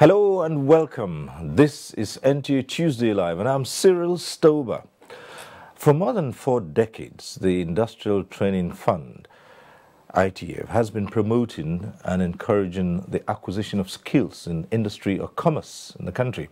Hello and welcome. This is NTA Tuesday Live and I'm Cyril Stober. For more than 4 decades, the Industrial Training Fund, ITF, has been promoting and encouraging the acquisition of skills in industry or commerce in the country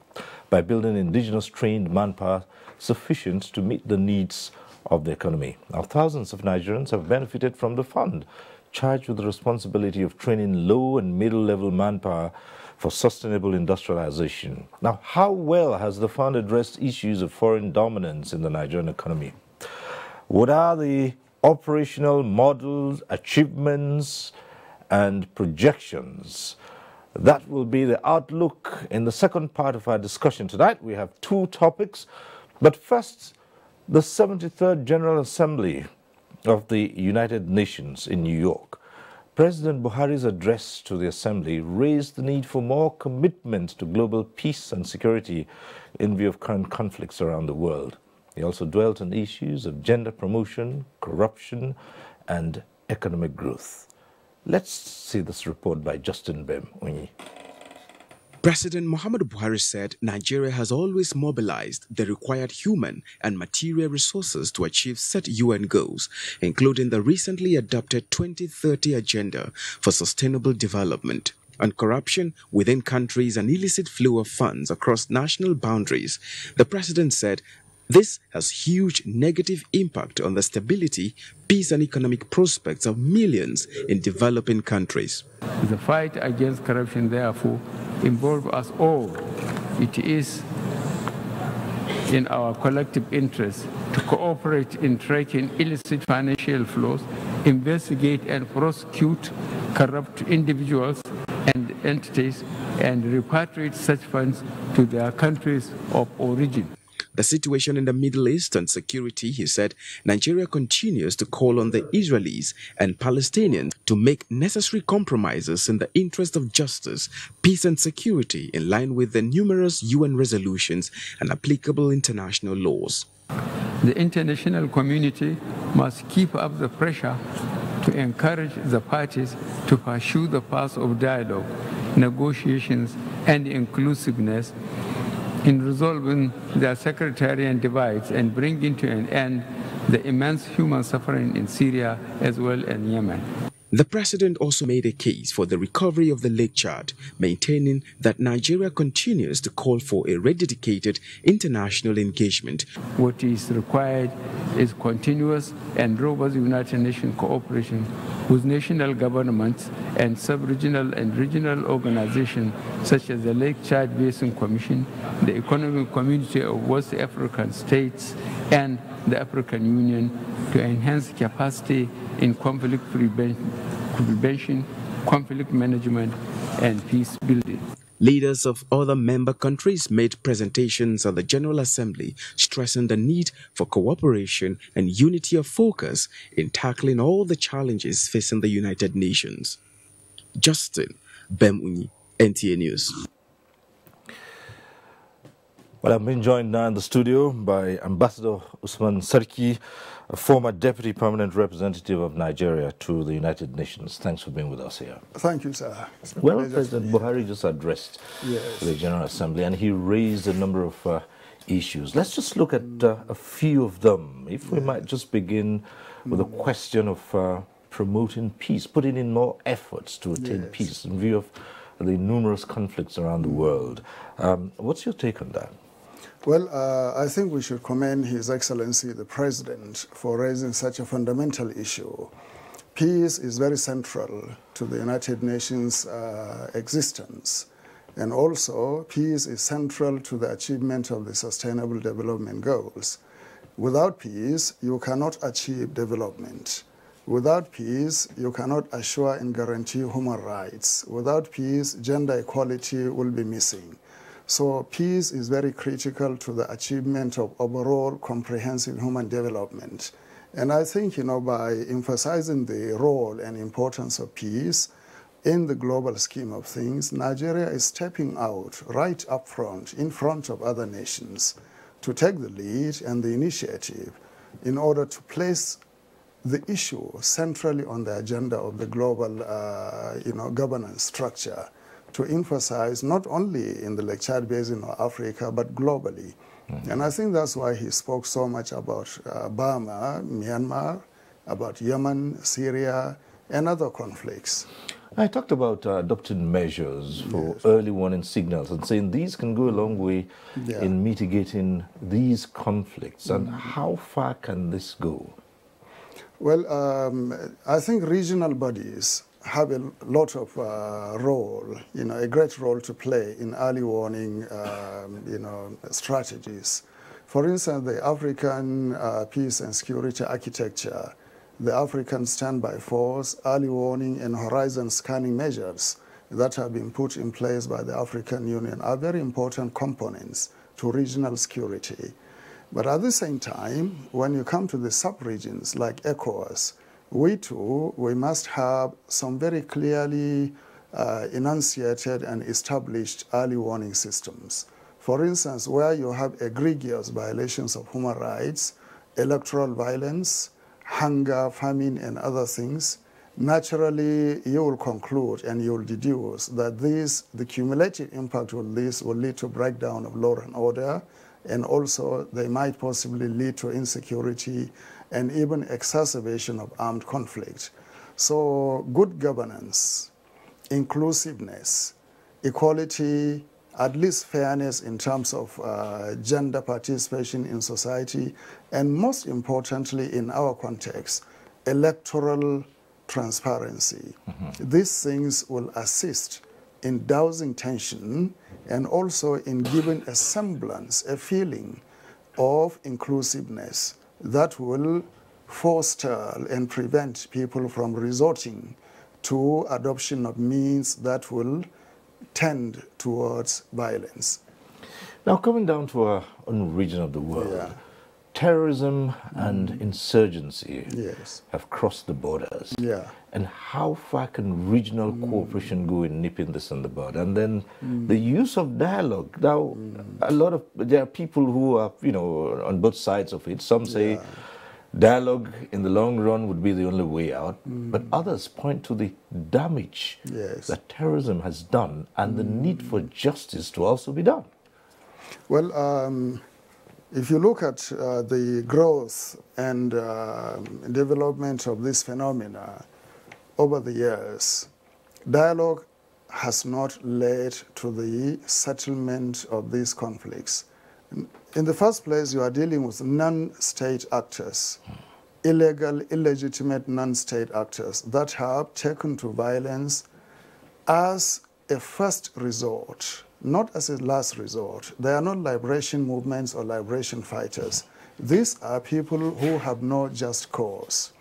by building indigenous trained manpower sufficient to meet the needs of the economy. Now, thousands of Nigerians have benefited from the fund, charged with the responsibility of training low and middle level manpower for sustainable industrialization. Now, how well has the fund addressed issues of foreign dominance in the Nigerian economy? What are the operational models, achievements, and projections? That will be the outlook in the second part of our discussion tonight. We have 2 topics, but first, the 73rd General Assembly of the United Nations in New York. President Buhari's address to the Assembly raised the need for more commitment to global peace and security in view of current conflicts around the world. He also dwelt on issues of gender promotion, corruption, and economic growth. Let's see this report by Justin Bem. President Muhammadu Buhari said Nigeria has always mobilized the required human and material resources to achieve set UN goals, including the recently adopted 2030 Agenda for Sustainable Development. On corruption within countries and illicit flow of funds across national boundaries, the president said this has huge negative impact on the stability, peace and economic prospects of millions in developing countries. The fight against corruption, therefore, involves us all. It is in our collective interest to cooperate in tracking illicit financial flows, investigate and prosecute corrupt individuals and entities, and repatriate such funds to their countries of origin. The situation in the Middle East and security, he said, Nigeria continues to call on the Israelis and Palestinians to make necessary compromises in the interest of justice, peace and security in line with the numerous UN resolutions and applicable international laws. The international community must keep up the pressure to encourage the parties to pursue the path of dialogue, negotiations and inclusiveness in resolving their sectarian divides and bringing to an end the immense human suffering in Syria as well as Yemen. The president also made a case for the recovery of the Lake Chad, maintaining that Nigeria continues to call for a rededicated international engagement. What is required is continuous and robust United Nations cooperation with national governments and sub-regional and regional organizations such as the Lake Chad Basin Commission, the Economic Community of West African States, and the African Union to enhance capacity in conflict prevention, conflict management, and peace building. Leaders of other member countries made presentations at the General Assembly, stressing the need for cooperation and unity of focus in tackling all the challenges facing the United Nations. Justin Bem, NTA News. Well, I'm being joined now in the studio by Ambassador Usman Sarki, a former Deputy Permanent Representative of Nigeria to the United Nations. Thanks for being with us here. Thank you, sir. Well, President Buhari just addressed the General Assembly and he raised a number of issues. Let's just look at a few of them. If we might just begin with the question of promoting peace, putting in more efforts to attain peace in view of the numerous conflicts around the world. What's your take on that? Well, I think we should commend His Excellency the President for raising such a fundamental issue. Peace is very central to the United Nations existence, and also peace is central to the achievement of the Sustainable Development Goals. Without peace, you cannot achieve development. Without peace, you cannot assure and guarantee human rights. Without peace, gender equality will be missing. So peace is very critical to the achievement of overall comprehensive human development. And I think, by emphasizing the role and importance of peace in the global scheme of things, Nigeria is stepping out right up front, in front of other nations, to take the lead and the initiative in order to place the issue centrally on the agenda of the global governance structure to emphasize not only in the Lake Chad Basin or Africa, but globally. And I think that's why he spoke so much about Burma, Myanmar, about Yemen, Syria, and other conflicts. I talked about adopting measures for early warning signals and saying these can go a long way in mitigating these conflicts. And how far can this go? Well, I think regional bodies have a lot of role, a great role to play in early warning, strategies. For instance, the African Peace and Security Architecture, the African Standby Force, early warning and horizon scanning measures that have been put in place by the African Union are very important components to regional security. But at the same time, when you come to the sub-regions like ECOWAS, we must have some very clearly enunciated and established early warning systems. For instance, where you have egregious violations of human rights, electoral violence, hunger, famine, and other things, naturally you will conclude and you will deduce that the cumulative impact of this will lead to breakdown of law and order, and also they might possibly lead to insecurity and even exacerbation of armed conflict. So good governance, inclusiveness, equality, at least fairness in terms of gender participation in society, and most importantly in our context, electoral transparency. These things will assist in dousing tension and also in giving a semblance, a feeling of inclusiveness that will foster and prevent people from resorting to adoption of means that will tend towards violence. Now, coming down to our own region of the world, terrorism and insurgency have crossed the borders. And how far can regional cooperation go in nipping this in the bud? And then the use of dialogue. Now, there are people who are, on both sides of it. Some say dialogue in the long run would be the only way out, but others point to the damage that terrorism has done and the need for justice to also be done. Well, if you look at the growth and development of this phenomena over the years, dialogue has not led to the settlement of these conflicts. In the first place, you are dealing with non-state actors, illegal, illegitimate non-state actors that have taken to violence as a first resort, not as a last resort. They are not liberation movements or liberation fighters. These are people who have no just cause.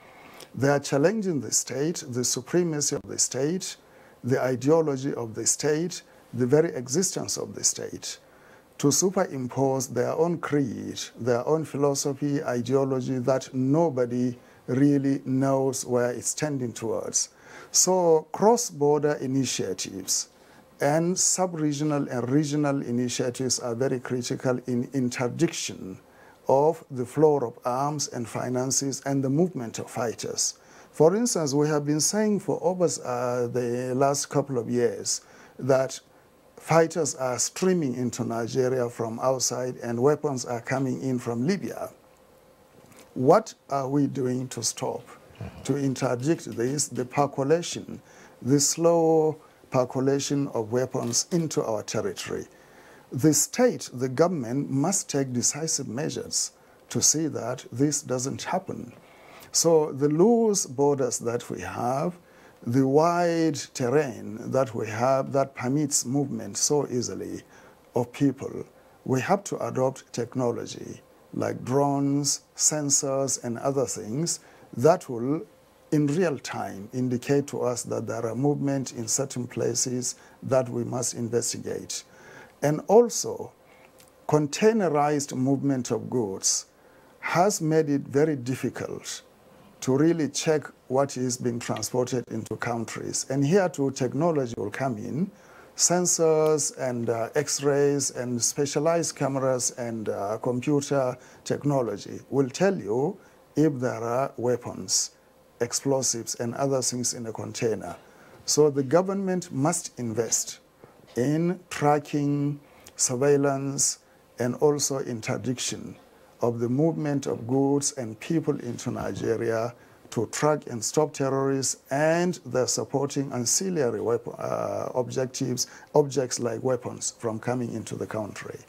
They are challenging the state, the supremacy of the state, the ideology of the state, the very existence of the state, to superimpose their own creed, their own philosophy, ideology that nobody really knows where it's tending towards. So cross-border initiatives and sub-regional and regional initiatives are very critical in interdiction of the flow of arms and finances and the movement of fighters. For instance, we have been saying for over the last couple of years that fighters are streaming into Nigeria from outside and weapons are coming in from Libya. What are we doing to stop, to interdict this, the percolation, the slow percolation of weapons into our territory? The state, the government, must take decisive measures to see that this doesn't happen. So the loose borders that we have, the wide terrain that we have that permits movement so easily of people, we have to adopt technology like drones, sensors, and other things that will, in real time, indicate to us that there are movements in certain places that we must investigate. And also, containerized movement of goods has made it very difficult to really check what is being transported into countries. And here too, technology will come in. Sensors and X-rays and specialized cameras and computer technology will tell you if there are weapons, explosives, and other things in a container. So the government must invest in tracking, surveillance, and also interdiction of the movement of goods and people into Nigeria to track and stop terrorists and their supporting ancillary objects like weapons from coming into the country.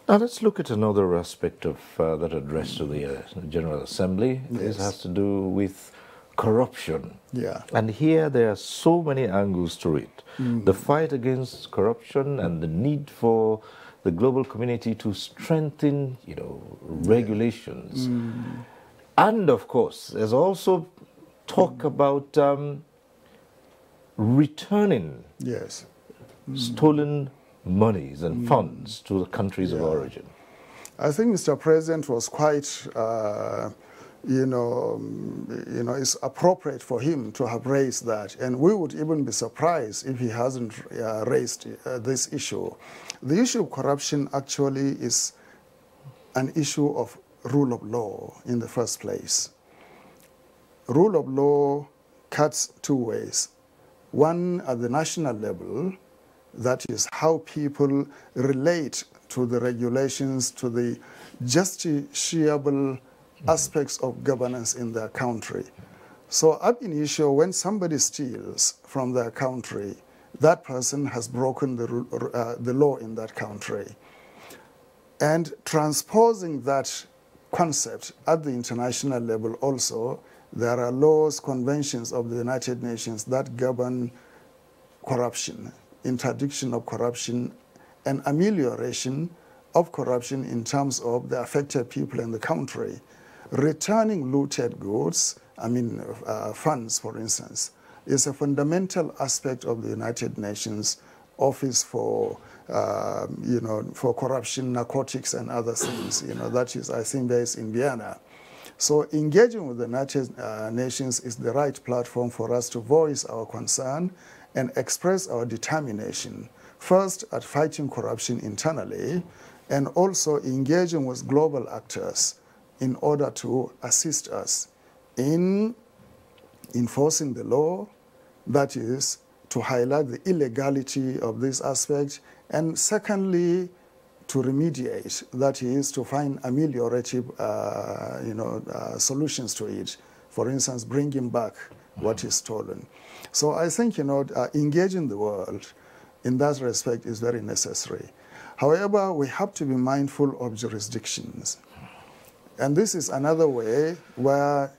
Now let's look at another aspect of that address to the General Assembly. Yes. This has to do with corruption. Yeah. And here there are so many angles to it. The fight against corruption and the need for the global community to strengthen, regulations. And of course, there's also talk about returning stolen monies and funds to the countries of origin. I think Mr. President was quite, it's appropriate for him to have raised that. And we would even be surprised if he hasn't raised this issue. The issue of corruption actually is an issue of rule of law in the first place. Rule of law cuts two ways. One at the national level, that is how people relate to the regulations, to the justiciable aspects of governance in their country. So ab initio, when somebody steals from their country, that person has broken the law in that country. And transposing that concept at the international level also, there are laws, conventions of the United Nations that govern corruption, interdiction of corruption, and amelioration of corruption in terms of the affected people in the country. Returning looted goods, funds, for instance, is a fundamental aspect of the United Nations Office for, for corruption, narcotics, and other things. That is, I think, based in Vienna. So engaging with the United Nations is the right platform for us to voice our concern and express our determination, first at fighting corruption internally, and also engaging with global actors in order to assist us in enforcing the law, that is, to highlight the illegality of this aspect, and secondly, to remediate, that is, to find ameliorative solutions to it. For instance, bringing back what is stolen. So I think, engaging the world in that respect is very necessary. However, we have to be mindful of jurisdictions. And this is another way where,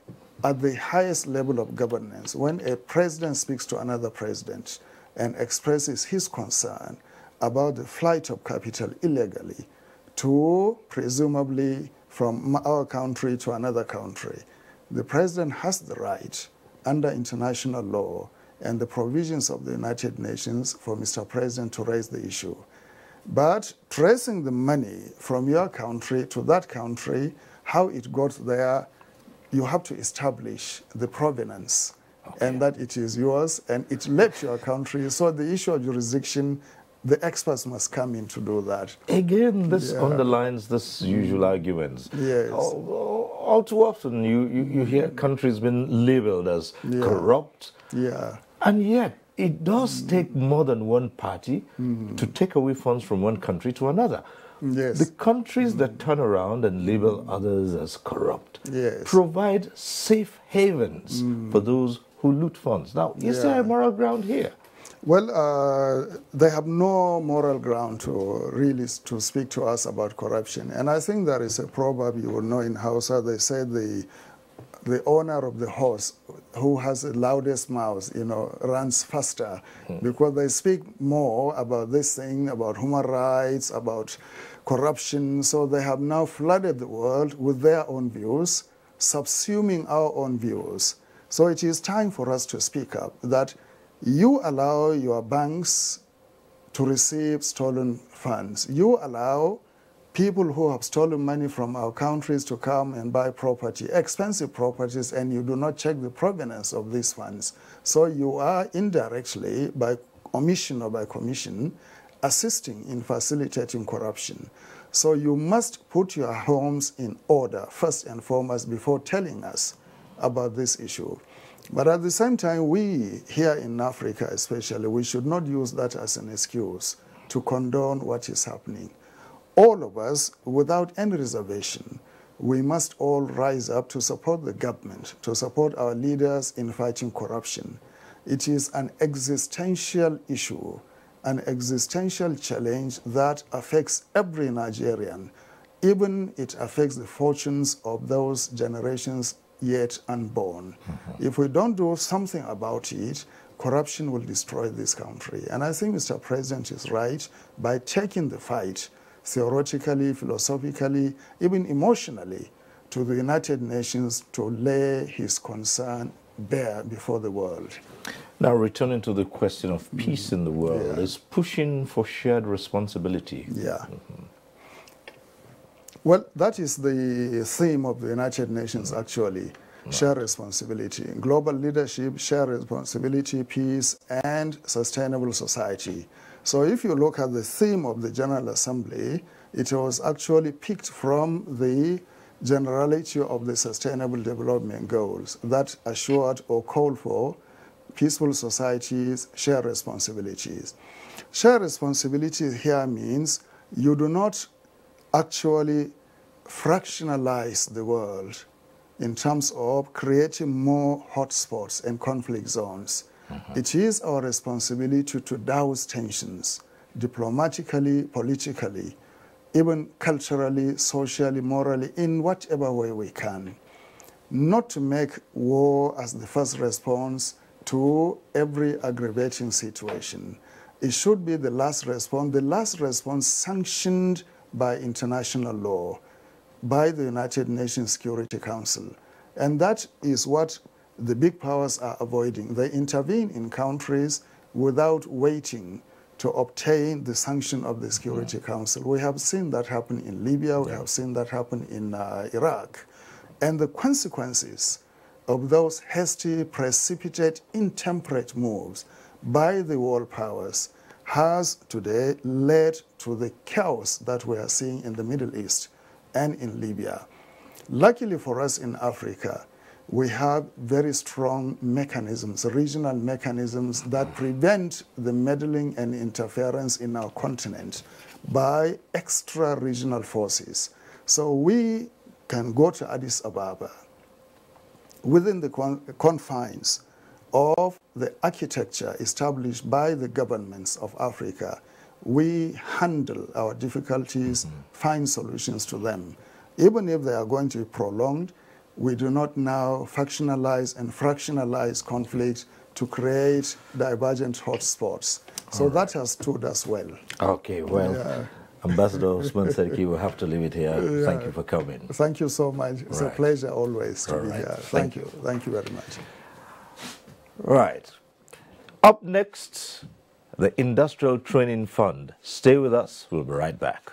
at the highest level of governance, when a president speaks to another president and expresses his concern about the flight of capital illegally to, presumably, from our country to another country, the president has the right, under international law and the provisions of the United Nations, for Mr. President to raise the issue. But tracing the money from your country to that country, how it got there, you have to establish the provenance, and that it is yours and it left your country. So the issue of jurisdiction, the experts must come in to do that. Again, this underlines this usual arguments. Yes. All too often you hear countries being labeled as corrupt. Yeah. And yet, it does take more than one party to take away funds from one country to another. Yes. The countries that turn around and label others as corrupt Yes. provide safe havens for those who loot funds. Now, is there a moral ground here? Well, they have no moral ground to really to speak to us about corruption. And I think there is a proverb you will know in Hausa. They say the owner of the horse who has the loudest mouth, runs faster, because they speak more about this thing, about human rights, about corruption. So they have now flooded the world with their own views, subsuming our own views. So it is time for us to speak up that you allow your banks to receive stolen funds. You allow people who have stolen money from our countries to come and buy property, expensive properties, and you do not check the provenance of these funds. So you are indirectly, by omission or by commission, assisting in facilitating corruption. So you must put your homes in order, first and foremost, before telling us about this issue. But at the same time, we here in Africa especially, we should not use that as an excuse to condone what is happening. All of us, without any reservation, we must all rise up to support the government, to support our leaders in fighting corruption. It is an existential issue, an existential challenge that affects every Nigerian. Even it affects the fortunes of those generations yet unborn. If we don't do something about it, corruption will destroy this country. And I think Mr. President is right by taking the fight theoretically, philosophically, even emotionally to the United Nations to lay his concern bare before the world. Now, returning to the question of peace in the world, is pushing for shared responsibility. Yeah. Well, that is the theme of the United Nations, actually. Share responsibility. Global leadership, share responsibility, peace, and sustainable society. So if you look at the theme of the General Assembly, it was actually picked from the generality of the Sustainable Development Goals that assured or called for peaceful societies, share responsibilities. Share responsibilities here means you do not actually fractionalize the world in terms of creating more hotspots and conflict zones. It is our responsibility to douse tensions diplomatically, politically, even culturally, socially, morally, in whatever way we can. Not to make war as the first response to every aggravating situation. It should be the last response sanctioned by international law, by the United Nations Security Council. And that is what the big powers are avoiding. They intervene in countries without waiting to obtain the sanction of the Security Council. We have seen that happen in Libya, we have seen that happen in Iraq. And the consequences of those hasty, precipitate, intemperate moves by the world powers has today led to the chaos that we are seeing in the Middle East and in Libya. Luckily for us in Africa, we have very strong mechanisms, regional mechanisms that prevent the meddling and interference in our continent by extra-regional forces. So we can go to Addis Ababa within the confines of the architecture established by the governments of Africa. We handle our difficulties, find solutions to them. Even if they are going to be prolonged, we do not now factionalize and fractionalize conflict to create divergent hotspots. So that has stood us well. Okay, well, Ambassador Usman Serki, we'll have to leave it here. Thank you for coming. Thank you so much. It's a pleasure always to be here. Thank you. Thank you very much. Right. Up next, the Industrial Training Fund. Stay with us. We'll be right back.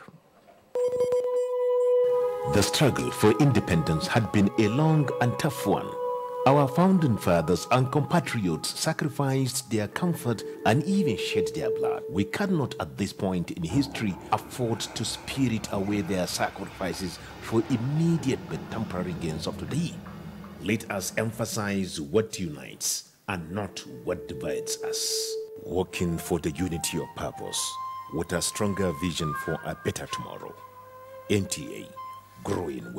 The struggle for independence had been a long and tough one. Our founding fathers and compatriots sacrificed their comfort and even shed their blood. We cannot at this point in history afford to spirit away their sacrifices for immediate but temporary gains of today. Let us emphasize what unites and not what divides us. Working for the unity of purpose with a stronger vision for a better tomorrow. NTA, growing with